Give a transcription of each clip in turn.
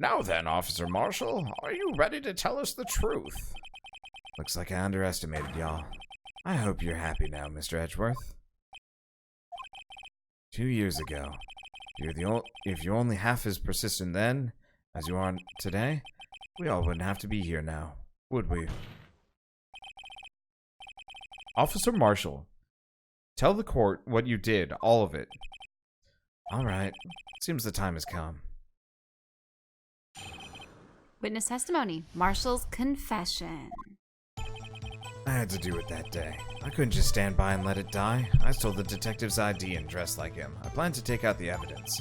Now then, Officer Marshall, are you ready to tell us the truth? Looks like I underestimated y'all. I hope you're happy now, Mr. Edgeworth. 2 years ago, if you're only half as persistent then as you are today, we all wouldn't have to be here now, would we? Officer Marshall, tell the court what you did, all of it. All right. Seems the time has come. Witness testimony. Marshall's confession. I had to do it that day. I couldn't just stand by and let it die. I stole the detective's ID and dressed like him. I planned to take out the evidence.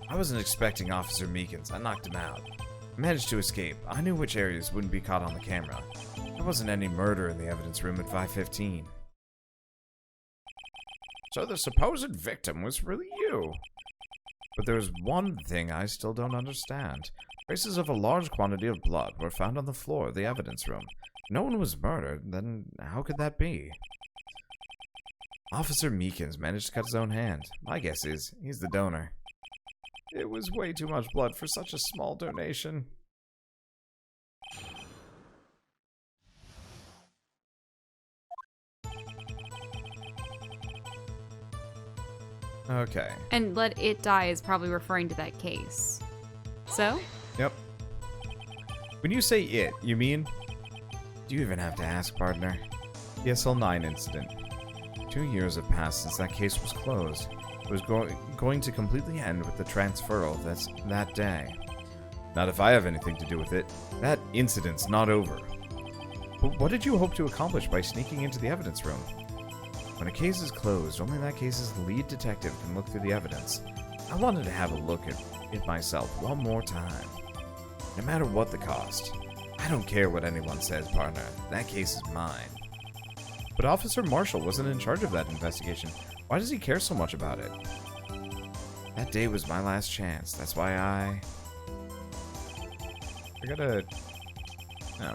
I wasn't expecting Officer Meekins. I knocked him out. I managed to escape. I knew which areas wouldn't be caught on the camera. There wasn't any murder in the evidence room at 5:15. So the supposed victim was really you. But there's one thing I still don't understand. Traces of a large quantity of blood were found on the floor of the evidence room. No one was murdered, then how could that be? Officer Meekins managed to cut his own hand. My guess is he's the donor. It was way too much blood for such a small donation. Okay. And let it die is probably referring to that case. So? Yep. When you say it, you mean? Do you even have to ask, partner? The SL9 incident. 2 years have passed since that case was closed. It was going to completely end with the transferal that day. Not if I have anything to do with it. That incident's not over. But what did you hope to accomplish by sneaking into the evidence room? When a case is closed, only that case's lead detective can look through the evidence. I wanted to have a look at it myself one more time. No matter what the cost. I don't care what anyone says, partner. That case is mine. But Officer Marshall wasn't in charge of that investigation. Why does he care so much about it? That day was my last chance. That's why I gotta... No.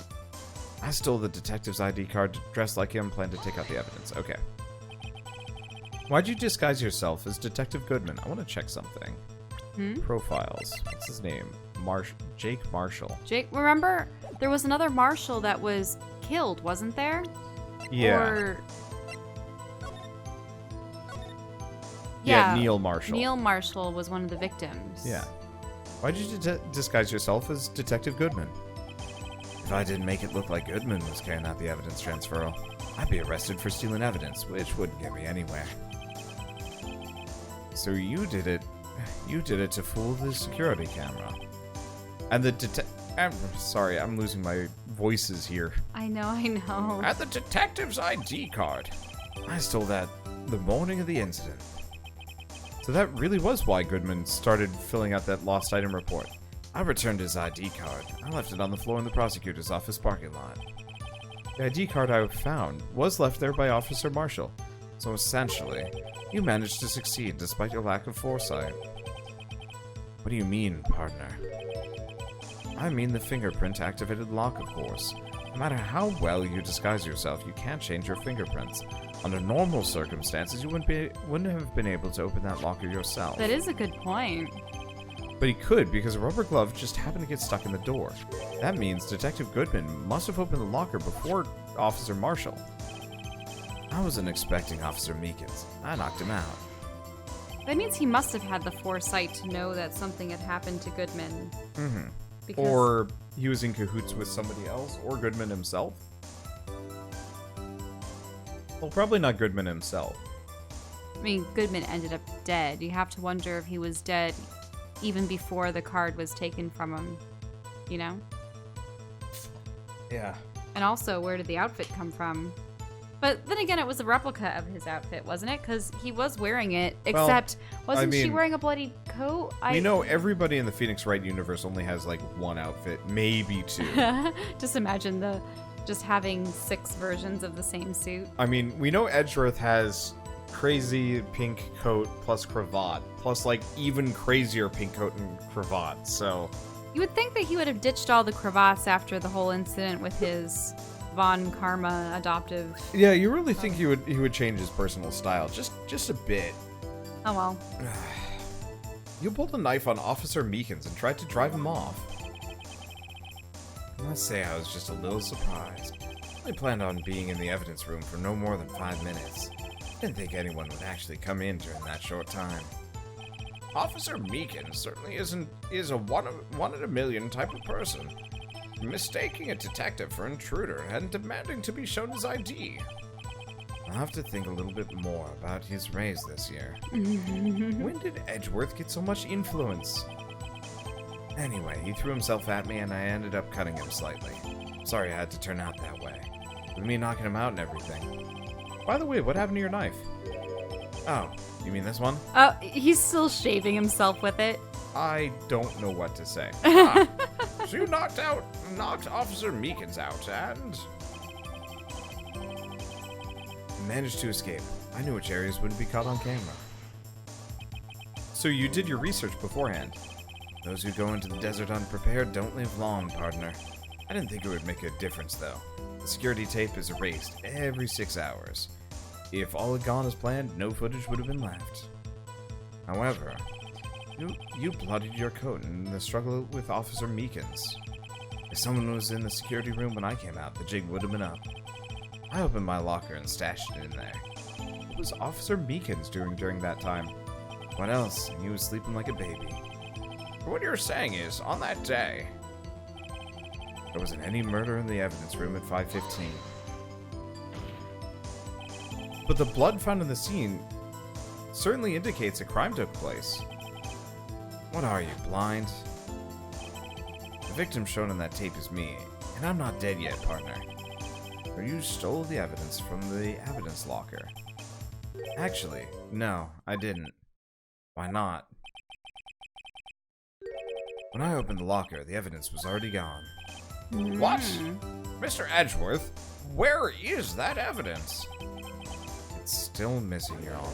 I stole the detective's ID card, dressed like him, planned to take out the evidence. Okay. Why'd you disguise yourself as Detective Goodman? I want to check something. Profiles. What's his name? Jake Marshall. Jake, remember there was another Marshall that was killed, wasn't there? Yeah. Or... Yeah, Neil Marshall. Neil Marshall was one of the victims. Yeah. Why'd you disguise yourself as Detective Goodman? If I didn't make it look like Goodman was carrying out the evidence transferal, I'd be arrested for stealing evidence, which wouldn't get me anywhere. So you did it. You did it to fool the security camera. And the I'm sorry, I'm losing my voices here. I know. And the detective's ID card. I stole that the morning of the incident. So that really was why Goodman started filling out that lost item report. I returned his ID card. I left it on the floor in the prosecutor's office parking lot. The ID card I found was left there by Officer Marshall. So essentially, you managed to succeed despite your lack of foresight. What do you mean, partner? I mean the fingerprint-activated lock, of course. No matter how well you disguise yourself, you can't change your fingerprints. Under normal circumstances, you wouldn't have been able to open that locker yourself. that is a good point. But he could because a rubber glove just happened to get stuck in the door. That means Detective Goodman must have opened the locker before Officer Marshall. I wasn't expecting Officer Meekins. I knocked him out. That means he must have had the foresight to know that something had happened to Goodman. Mm-hmm. Because... Or he was in cahoots with somebody else, or Goodman himself. Well, probably not Goodman himself. I mean, Goodman ended up dead. You have to wonder if he was dead even before the card was taken from him, you know? Yeah. And also, where did the outfit come from? But then again, it was a replica of his outfit, wasn't it? Because he was wearing it, except wasn't she wearing a bloody coat? We know everybody in the Phoenix Wright universe only has like one outfit, maybe two. Just imagine just having 6 versions of the same suit. I mean, we know Edgeworth has crazy pink coat plus cravat, plus like even crazier pink coat and cravat, so... You would think that he would have ditched all the cravats after the whole incident with his Von Karma adoptive... Yeah, you really think he would change his personal style, just a bit. Oh well. You pulled a knife on Officer Meekins and tried to drive him off. I must say I was just a little surprised. I planned on being in the evidence room for no more than 5 minutes. Didn't think anyone would actually come in during that short time. Officer Meekins certainly is a one in a million type of person. Mistaking a detective for an intruder and demanding to be shown his ID. I'll have to think a little bit more about his raise this year. When did Edgeworth get so much influence? Anyway, he threw himself at me and I ended up cutting him slightly. Sorry I had to turn out that way. With me knocking him out and everything. By the way, what happened to your knife? Oh, you mean this one? Oh, he's still shaving himself with it. I don't know what to say. So you knocked Officer Meekins out, and managed to escape. I knew which areas wouldn't be caught on camera. So you did your research beforehand? Those who go into the desert unprepared don't live long, partner. I didn't think it would make a difference, though. The security tape is erased every 6 hours. If all had gone as planned, no footage would have been left. However, you bloodied your coat in the struggle with Officer Meekins. If someone was in the security room when I came out, the jig would have been up. I opened my locker and stashed it in there. What was Officer Meekins doing during that time? What else? He was sleeping like a baby. What you're saying is, on that day, there wasn't any murder in the evidence room at 5:15. But the blood found in the scene certainly indicates a crime took place. What are you, blind? The victim shown in that tape is me, and I'm not dead yet, partner. Or you stole the evidence from the evidence locker. Actually, no, I didn't. Why not? When I opened the locker, the evidence was already gone. What? Mr. Edgeworth, where is that evidence? It's still missing, Your Honor.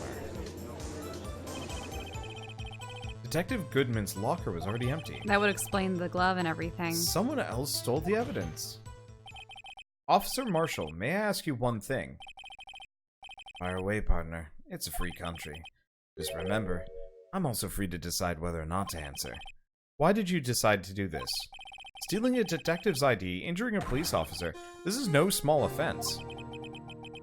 Detective Goodman's locker was already empty. That would explain the glove and everything. Someone else stole the evidence. Officer Marshall, may I ask you one thing? Fire away, partner. It's a free country. Just remember, I'm also free to decide whether or not to answer. Why did you decide to do this? Stealing a detective's ID, injuring a police officer, this is no small offense.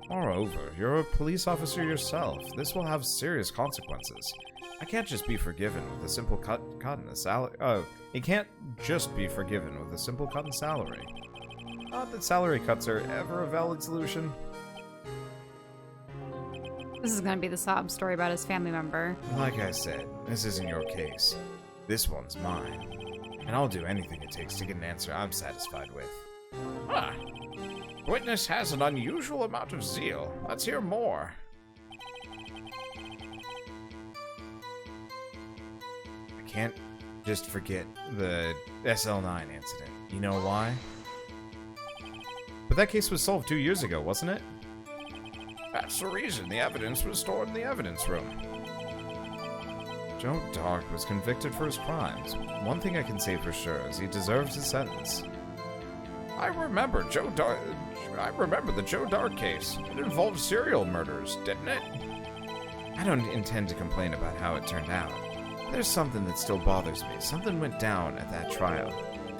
Moreover, you're a police officer yourself. This will have serious consequences. I can't just be forgiven with a simple cut in the salary. It can't just be forgiven with a simple cut in salary. Not that salary cuts are ever a valid solution. This is gonna be the sob story about his family member. Like I said, this isn't your case. This one's mine. And I'll do anything it takes to get an answer I'm satisfied with. Huh. Witness has an unusual amount of zeal. Let's hear more. I can't just forget the SL9 incident. You know why? But that case was solved 2 years ago, wasn't it? That's the reason the evidence was stored in the evidence room. Joe Dark was convicted for his crimes. One thing I can say for sure is he deserves his sentence. I remember the Joe Dark case. It involved serial murders, didn't it? I don't intend to complain about how it turned out. There's something that still bothers me. Something went down at that trial.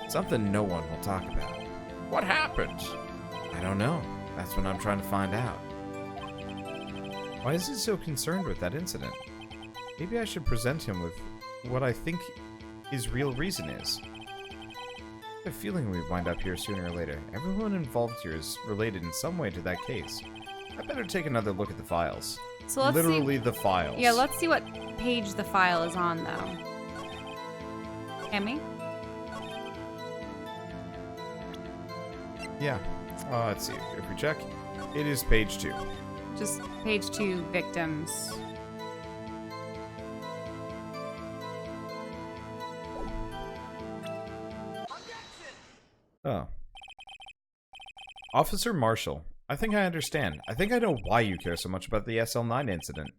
Something no one will talk about. What happened? I don't know. That's what I'm trying to find out. Why is he so concerned with that incident? Maybe I should present him with what I think his real reason is. I have a feeling we'd wind up here sooner or later. Everyone involved here is related in some way to that case. I better take another look at the files. So let's Literally see, the files. Yeah, let's see what page the file is on, though. Emmy? Yeah. Let's see. If we check, it is page 2. Just page 2, victims. Oh. Officer Marshall, I think I understand. I think I know why you care so much about the SL9 incident.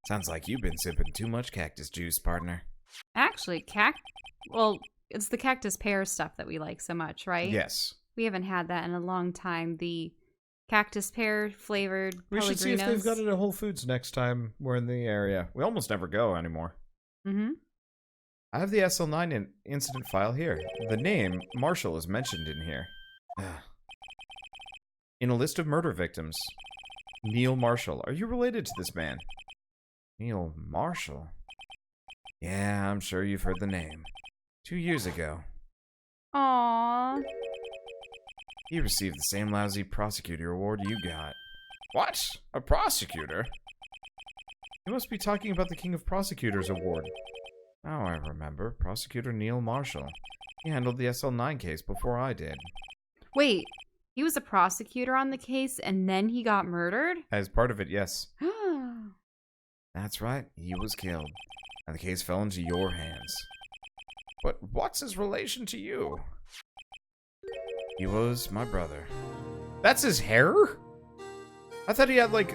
Sounds like you've been sipping too much cactus juice, partner. Actually, well, it's the cactus pear stuff that we like so much, right? Yes. We haven't had that in a long time. The cactus pear flavored We should see if Pellegrinos. they've got it at Whole Foods next time we're in the area. We almost never go anymore. Mm-hmm. I have the SL9 incident file here. The name, Marshall, is mentioned in here. In a list of murder victims. Neil Marshall. Are you related to this man? Neil Marshall? Yeah, I'm sure you've heard the name. 2 years ago. Aww. He received the same lousy prosecutor award you got. What? A prosecutor? You must be talking about the King of Prosecutors award. Now I remember. Prosecutor Neil Marshall. He handled the SL9 case before I did. Wait, he was a prosecutor on the case and then he got murdered? As part of it, yes. That's right. He was killed. And the case fell into your hands. But what's his relation to you? He was my brother. That's his hair? I thought he had like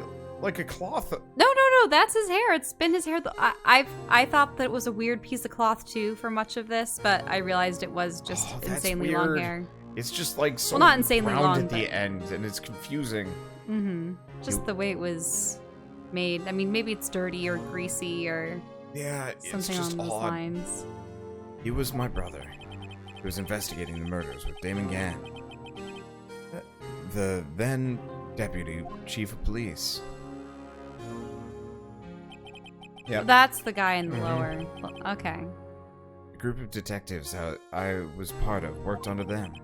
a cloth. No, that's his hair. It's been his hair. I thought that it was a weird piece of cloth too for much of this, but I realized it was just insanely weird. Long hair. It's just like so not insanely round long at the end, and it's confusing. Mm-hmm. Just the way it was made. I mean, maybe it's dirty or greasy or something just along those odd. lines. He was my brother. He was investigating the murders with Damon Gann, the then deputy chief of police. Yeah, That's the guy in the lower. Okay. The group of detectives I was part of worked under them.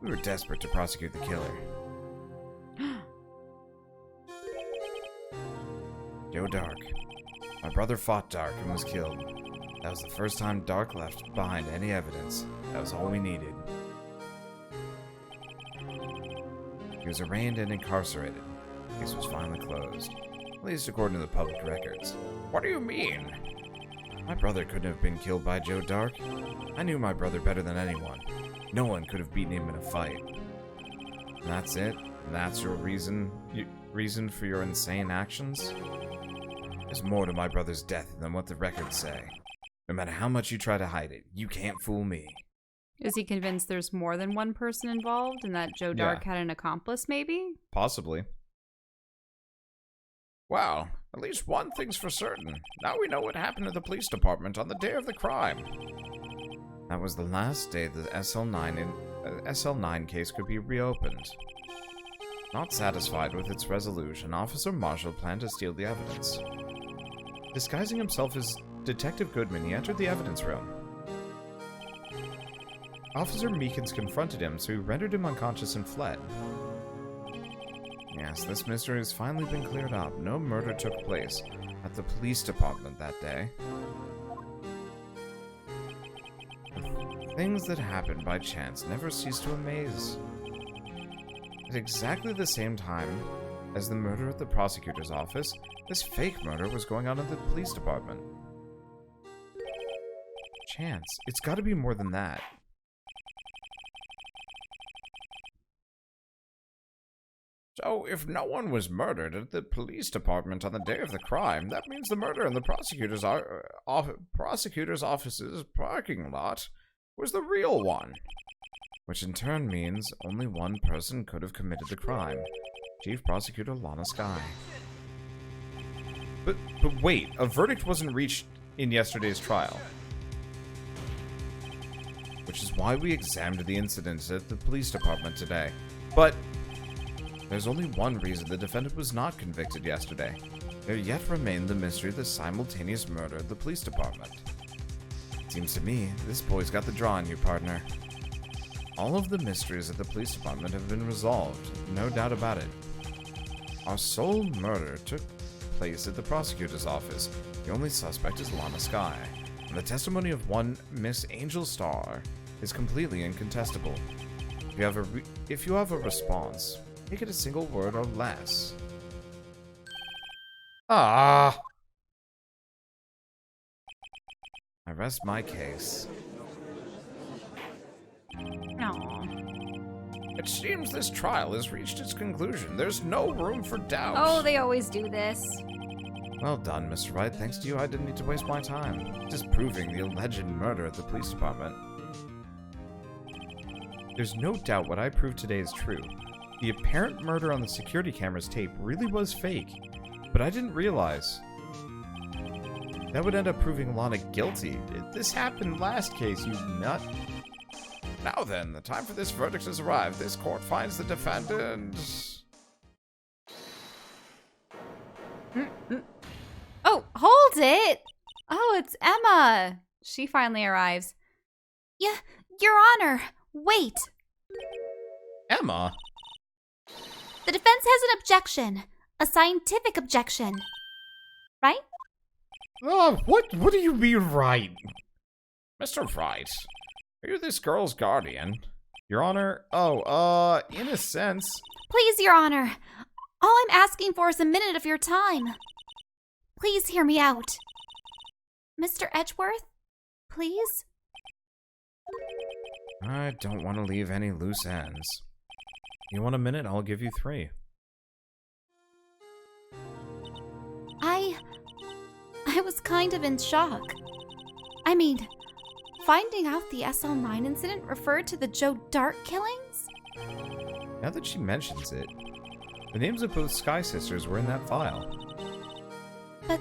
We were desperate to prosecute the killer. Joe Dark. My brother fought Dark and was killed. That was the first time Dark left behind any evidence. That was all we needed. He was arraigned and incarcerated. The case was finally closed. At least according to the public records. What do you mean? My brother couldn't have been killed by Joe Dark. I knew my brother better than anyone. No one could have beaten him in a fight. And that's it? And that's your reason for your insane actions? There's more to my brother's death than what the records say. No matter how much you try to hide it, you can't fool me. Is he convinced there's more than one person involved and that Joe Dark had an accomplice, maybe? Possibly. Well, at least one thing's for certain. Now we know what happened to the police department on the day of the crime. That was the last day the SL9 case could be reopened. Not satisfied with its resolution, Officer Marshall planned to steal the evidence. Disguising himself as Detective Goodman, he entered the evidence room. Officer Meekins confronted him, so he rendered him unconscious and fled. Yes, this mystery has finally been cleared up. No murder took place at the police department that day. The things that happen by chance never cease to amaze. At exactly the same time as the murder at the prosecutor's office, this fake murder was going on at the police department. Chance. It's got to be more than that. So, if no one was murdered at the police department on the day of the crime, that means the murder in the prosecutor's office's parking lot was the real one. Which in turn means only one person could have committed the crime. Chief Prosecutor Lana Skye. But wait, a verdict wasn't reached in yesterday's trial. Which is why we examined the incidents at the police department today. But there's only one reason the defendant was not convicted yesterday. There yet remained the mystery of the simultaneous murder at the police department. It seems to me, this boy's got the draw on you, partner. All of the mysteries at the police department have been resolved, no doubt about it. Our sole murder took place at the prosecutor's office. The only suspect is Lana Skye, and the testimony of one Miss Angel Starr is completely incontestable. If you have a response, make it a single word or less. I rest my case. Aww. It seems this trial has reached its conclusion. There's no room for doubt. Oh, they always do this. Well done, Mr. Wright. Thanks to you, I didn't need to waste my time disproving the alleged murder at the police department. There's no doubt what I proved today is true. The apparent murder on the security camera's tape really was fake, but I didn't realize That would end up proving Lana guilty. This happened last case, you nut. Now then, the time for this verdict has arrived. This court finds the defendant... Oh, hold it! Oh, it's Emma. She finally arrives. Yeah, Your Honor, wait. Emma? The defense has an objection. A scientific objection. Right? Oh, what do you mean, right? Mr. Wright, are you this girl's guardian? Your Honor? Oh, in a sense. Please, Your Honor. All I'm asking for is a minute of your time. Please hear me out. Mr. Edgeworth, please? I don't want to leave any loose ends. You want a minute? I'll give you 3. I was kind of in shock. I mean, finding out the SL9 incident referred to the Joe Dart killings? Now that she mentions it, the names of both Sky Sisters were in that file. But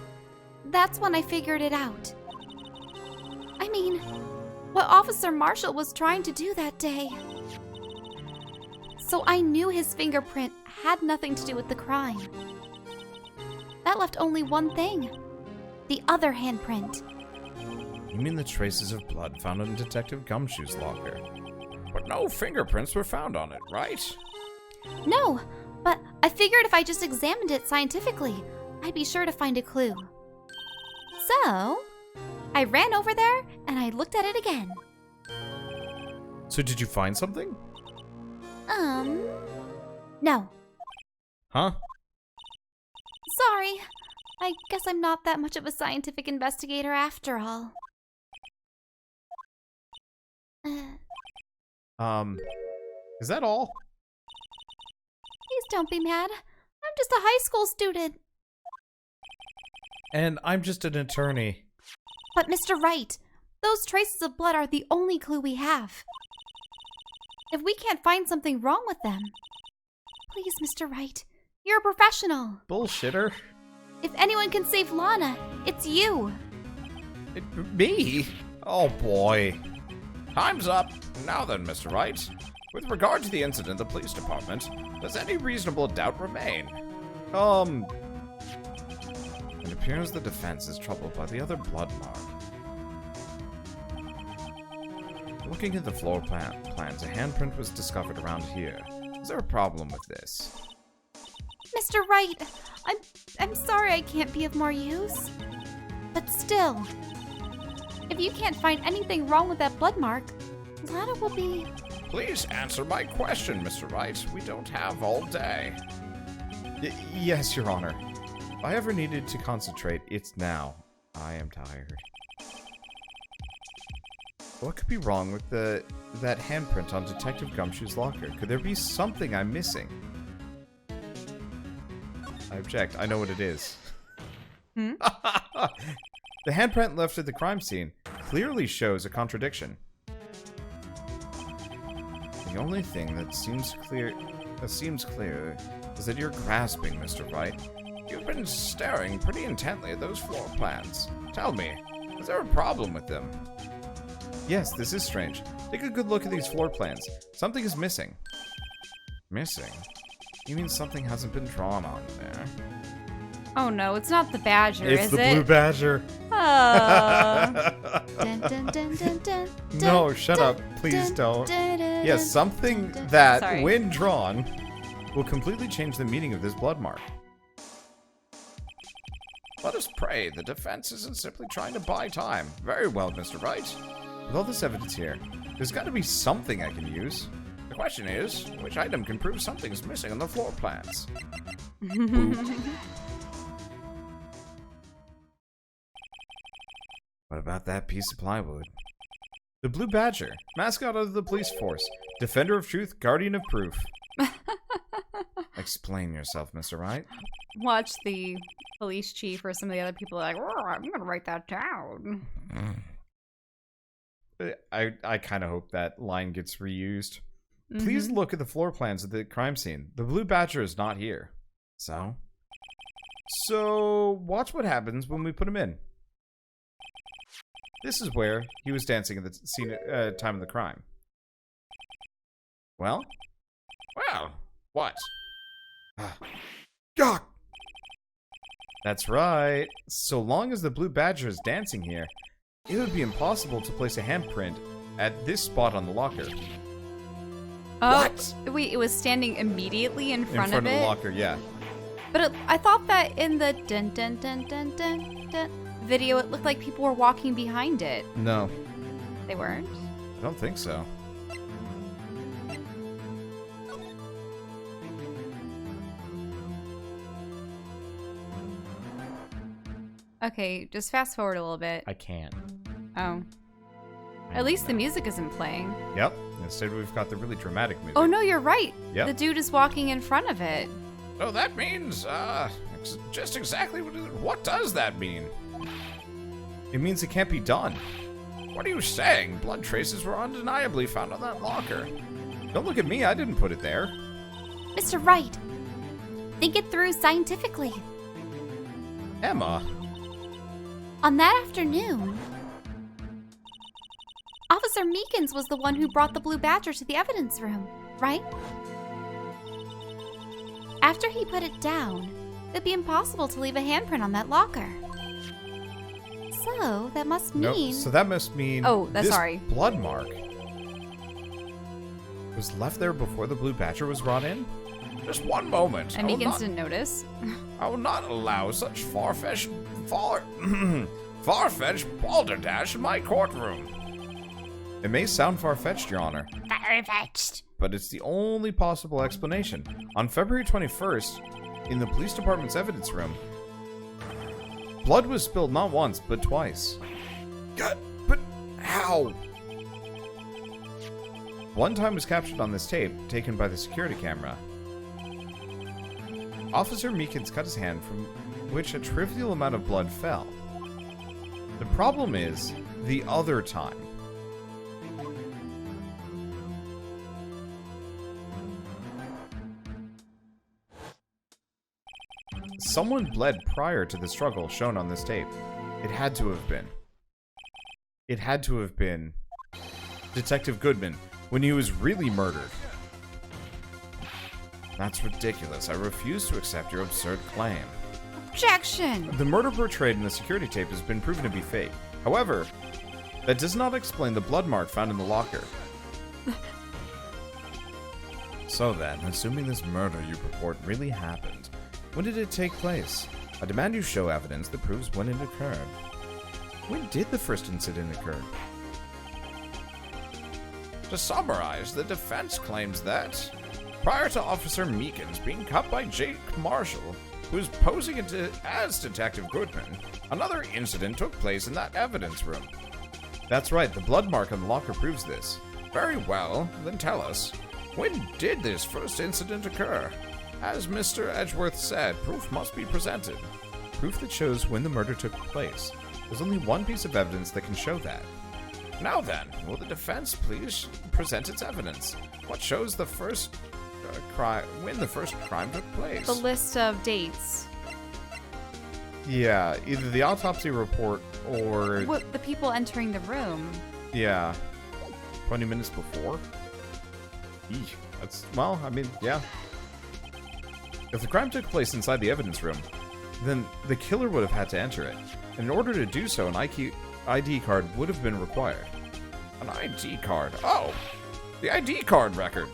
that's when I figured it out. I mean, what Officer Marshall was trying to do that day. So I knew his fingerprint had nothing to do with the crime. That left only one thing. The other handprint. You mean the traces of blood found in Detective Gumshoe's locker? But no fingerprints were found on it, right? No, but I figured if I just examined it scientifically, I'd be sure to find a clue. So, I ran over there and I looked at it again. So did you find something? No. Huh? Sorry. I guess I'm not that much of a scientific investigator after all. Is that all? Please don't be mad. I'm just a high school student. And I'm just an attorney. But Mr. Wright, those traces of blood are the only clue we have. If we can't find something wrong with them... Please, Mr. Wright, you're a professional. Bullshitter. If anyone can save Lana, it's you. Me? Oh boy. Time's up. Now then, Mr. Wright. With regard to the incident in the police department, does any reasonable doubt remain? It appears the defense is troubled by the other blood mark. Looking at the floor plans, a handprint was discovered around here. Is there a problem with this? Mr. Wright, I'm sorry I can't be of more use. But still, if you can't find anything wrong with that blood mark, Lana will be... Please answer my question, Mr. Wright. We don't have all day. Yes, Your Honor. If I ever needed to concentrate, it's now. I am tired. What could be wrong with that handprint on Detective Gumshoe's locker? Could there be something I'm missing? I object. I know what it is. The handprint left at the crime scene clearly shows a contradiction. The only thing that seems clear is that you're grasping, Mr. Wright. You've been staring pretty intently at those floor plans. Tell me, is there a problem with them? Yes, this is strange. Take a good look at these floor plans. Something is missing. Missing? You mean something hasn't been drawn on there? Oh no, it's not the badger, is it? It's the blue badger. Oh. Dun, dun, dun, dun, dun, No, shut up. Please don't. Yes, something that, Sorry. when drawn, will completely change the meaning of this blood mark. Let us pray the defense isn't simply trying to buy time. Very well, Mr. Wright. With all this evidence here, there's got to be something I can use. The question is, which item can prove something's missing on the floor plans? What about that piece of plywood? The Blue Badger, mascot of the police force, defender of truth, guardian of proof. Explain yourself, Mr. Wright. Watch the police chief or some of the other people like, oh, I'm gonna write that down. I kind of hope that line gets reused. Please look at the floor plans of the crime scene. The Blue Badger is not here. So watch what happens when we put him in. This is where he was dancing at the scene, time of the crime. Well? Well, what? God! That's right. So long as the blue badger is dancing here, it would be impossible to place a handprint at this spot on the locker. What? Wait, it was standing immediately in front of it? In front of the locker, yeah. But I thought that in the dun dun dun dun dun dun video, it looked like people were walking behind it. No. They weren't? I don't think so. Okay, just fast forward a little bit. I can't. Oh. At least the music isn't playing. Yep. Instead, we've got the really dramatic music. Oh, no, you're right. Yep. The dude is walking in front of it. So that means, just exactly what does that mean? It means it can't be done. What are you saying? Blood traces were undeniably found on that locker. Don't look at me, I didn't put it there. Mr. Wright, think it through scientifically. Emma. On that afternoon, Officer Meekins was the one who brought the blue badger to the evidence room, right? After he put it down, it'd be impossible to leave a handprint on that locker. So, that must mean... Nope. So that must mean this sorry. blood mark was left there before the blue badger was brought in? Just one moment. And Meekins didn't notice. I will not allow such far-fetched balderdash in my courtroom. It may sound far-fetched, Your Honor. Far-fetched. But it's the only possible explanation. On February 21st, in the police department's evidence room, blood was spilled not once, but twice. God, but how? One time was captured on this tape, taken by the security camera. Officer Meekins cut his hand, from which a trivial amount of blood fell. The problem is, the other time. Someone bled prior to the struggle shown on this tape. It had to have been. It had to have been Detective Goodman when he was really murdered. That's ridiculous. I refuse to accept your absurd claim. Objection! The murder portrayed in the security tape has been proven to be fake. However, that does not explain the blood mark found in the locker. So then, assuming this murder you purport really happened, when did it take place? I demand you show evidence that proves when it occurred. When did the first incident occur? To summarize, the defense claims that prior to Officer Meekins being cut by Jake Marshall, who's posing as Detective Goodman, another incident took place in that evidence room. That's right, the blood mark on the locker proves this. Very well, then tell us, when did this first incident occur? As Mr. Edgeworth said, proof must be presented. Proof that shows when the murder took place. There's only one piece of evidence that can show that. Now then, will the defense please present its evidence? What shows the first when the first crime took place? The list of dates. Yeah, either the autopsy report or... What, the people entering the room. Yeah. 20 minutes before? Eesh. That's, well, I mean, yeah. If the crime took place inside the evidence room, then the killer would have had to enter it. In order to do so, an ID card would have been required. An ID card? Oh! The ID card record!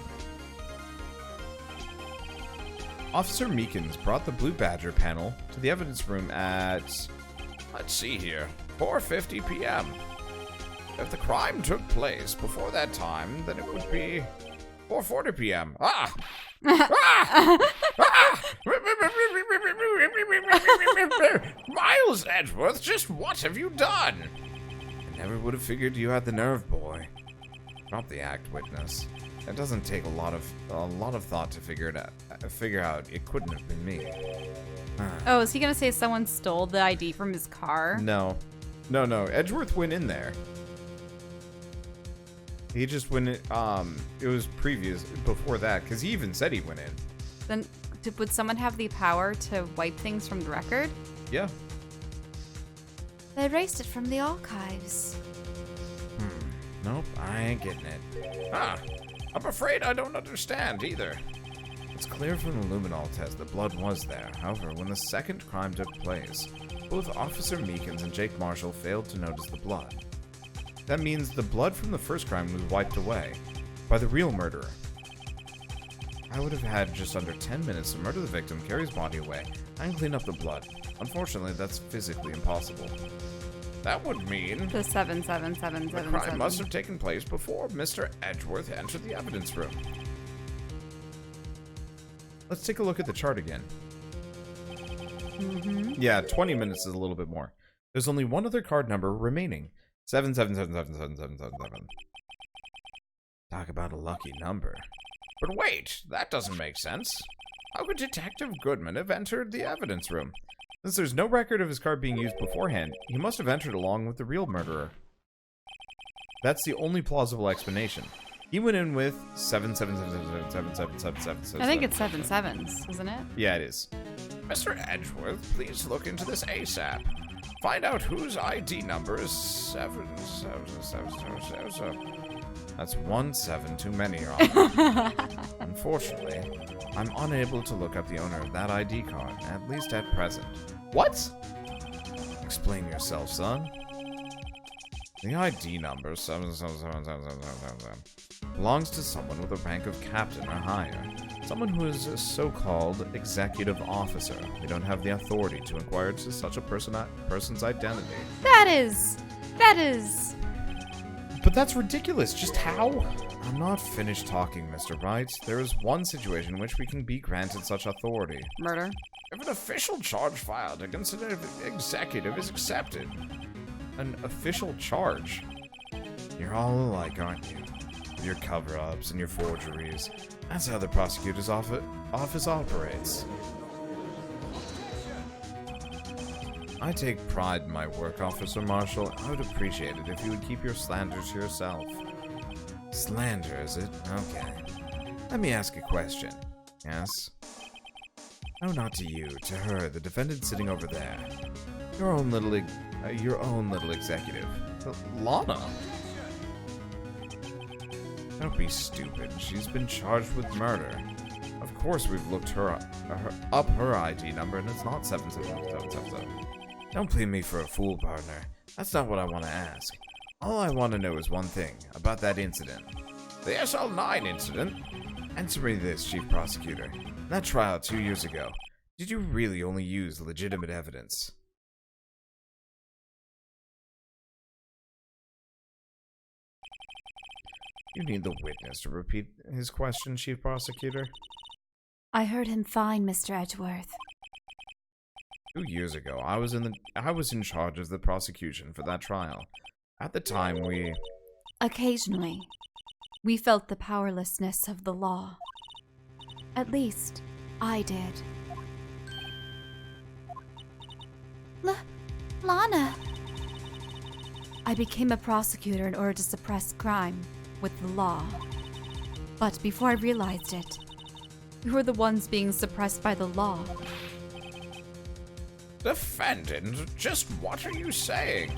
Officer Meekins brought the Blue Badger panel to the evidence room at... Let's see here. 4:50 p.m. If the crime took place before that time, then it would be 4:40 p.m. Ah! Miles Edgeworth, just what have you done? I never would have figured you had the nerve, boy. Drop the act, witness. It doesn't take a lot of thought to figure out it couldn't have been me. Oh, is he gonna say someone stole the ID from his car? No. Edgeworth went in there. He just went in, it was before that, because he even said he went in. Then, would someone have the power to wipe things from the record? Yeah. They erased it from the archives. Nope, I ain't getting it. I'm afraid I don't understand either. It's clear from the luminol test that blood was there. However, when the second crime took place, both Officer Meekins and Jake Marshall failed to notice the blood. That means the blood from the first crime was wiped away by the real murderer. I would have had just under 10 minutes to murder the victim, carry his body away, and clean up the blood. Unfortunately, that's physically impossible. That would mean The 77777. the crime must have taken place before Mr. Edgeworth entered the evidence room. Let's take a look at the chart again. Yeah, 20 minutes is a little bit more. There's only one other card number remaining. 77777777. Talk about a lucky number. But wait, that doesn't make sense. How could Detective Goodman have entered the evidence room? Since there's no record of his card being used beforehand, he must have entered along with the real murderer. That's the only plausible explanation. He went in with 77777777. I think it's 7 sevens, isn't it? Yeah, it is. Mr. Edgeworth, please look into this ASAP. Find out whose ID number is 777777. That's 17 too many, Your Honor. Unfortunately, I'm unable to look up the owner of that ID card, at least at present. What? Explain yourself, son. The ID number 777777 belongs to someone with a rank of captain or higher. Someone who is a so-called executive officer. We don't have the authority to inquire into such a person's identity. That is... But that's ridiculous. Just how? I'm not finished talking, Mr. Wright. There is one situation in which we can be granted such authority. Murder. If an official charge filed against an executive is accepted. An official charge? You're all alike, aren't you? With your cover-ups and your forgeries. That's how the prosecutor's office operates. I take pride in my work, Officer Marshall. I would appreciate it if you would keep your slander to yourself. Slander, is it? Okay. Let me ask a question. Yes? No, not to you. To her, the defendant sitting over there. Your own little executive. Lana? Don't be stupid. She's been charged with murder. Of course we've looked up her ID number, and it's not 777777. Don't play me for a fool, partner. That's not what I want to ask. All I want to know is one thing, about that incident. The SL9 incident? Answer me this, Chief Prosecutor. In that trial 2 years ago, did you really only use legitimate evidence? You need the witness to repeat his question, Chief Prosecutor. I heard him fine, Mr. Edgeworth. 2 years ago, I was in charge of the prosecution for that trial. At the time, we... Occasionally, we felt the powerlessness of the law. At least, I did. Lana! I became a prosecutor in order to suppress crime with the law. But before I realized it, we were the ones being suppressed by the law. Defendant, just what are you saying?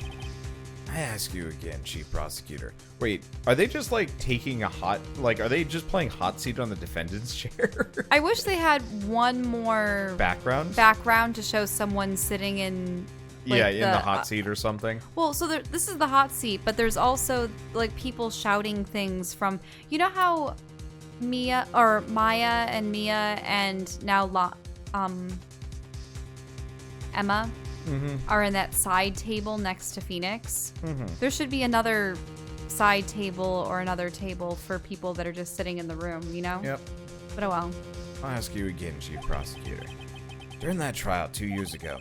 I ask you again, Chief Prosecutor. Wait, are they just like taking a are they just playing hot seat on the defendant's chair? I wish they had one more background to show someone sitting in like, in the hot seat or something. Well, so this is the hot seat, but there's also like people shouting things from, you know how Maya and Mia and now Emma are in that side table next to Phoenix. There should be another side table or another table for people that are just sitting in the room, you know? Yep. But oh well. I'll ask you again, Chief Prosecutor. During that trial 2 years ago,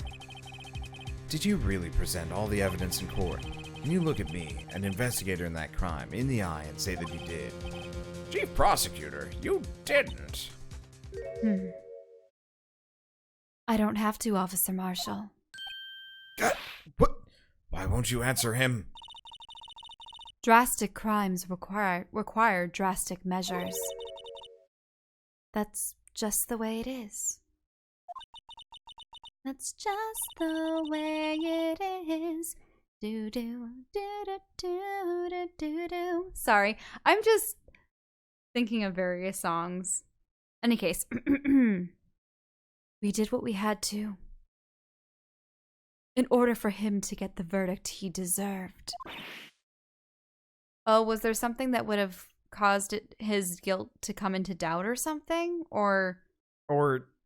did you really present all the evidence in court? Can you look at me, an investigator in that crime, in the eye and say that you did? Chief Prosecutor, you didn't. I don't have to, Officer Marshall. God, what? Why won't you answer him? Drastic crimes require drastic measures. That's just the way it is. That's just the way it is. Do do do do do do do do. Sorry, I'm just thinking of various songs. Any case, we did what we had to in order for him to get the verdict he deserved. Oh, was there something that would have caused his guilt to come into doubt or something? Or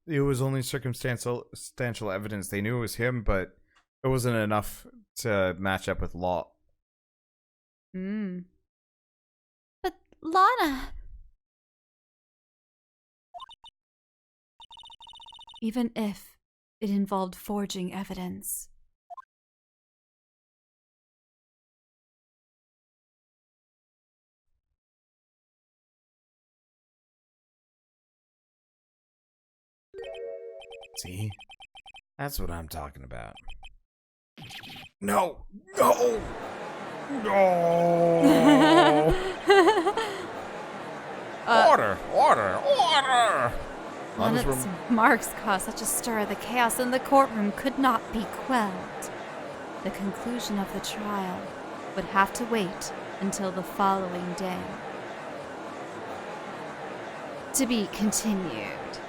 it was only circumstantial evidence. They knew it was him, but it wasn't enough to match up with law. But Lana... Even if it involved forging evidence. See? That's what I'm talking about. No! No! No! Order! Order! Order! Lana's marks caused such a stir, the chaos in the courtroom could not be quelled. The conclusion of the trial would have to wait until the following day. To be continued.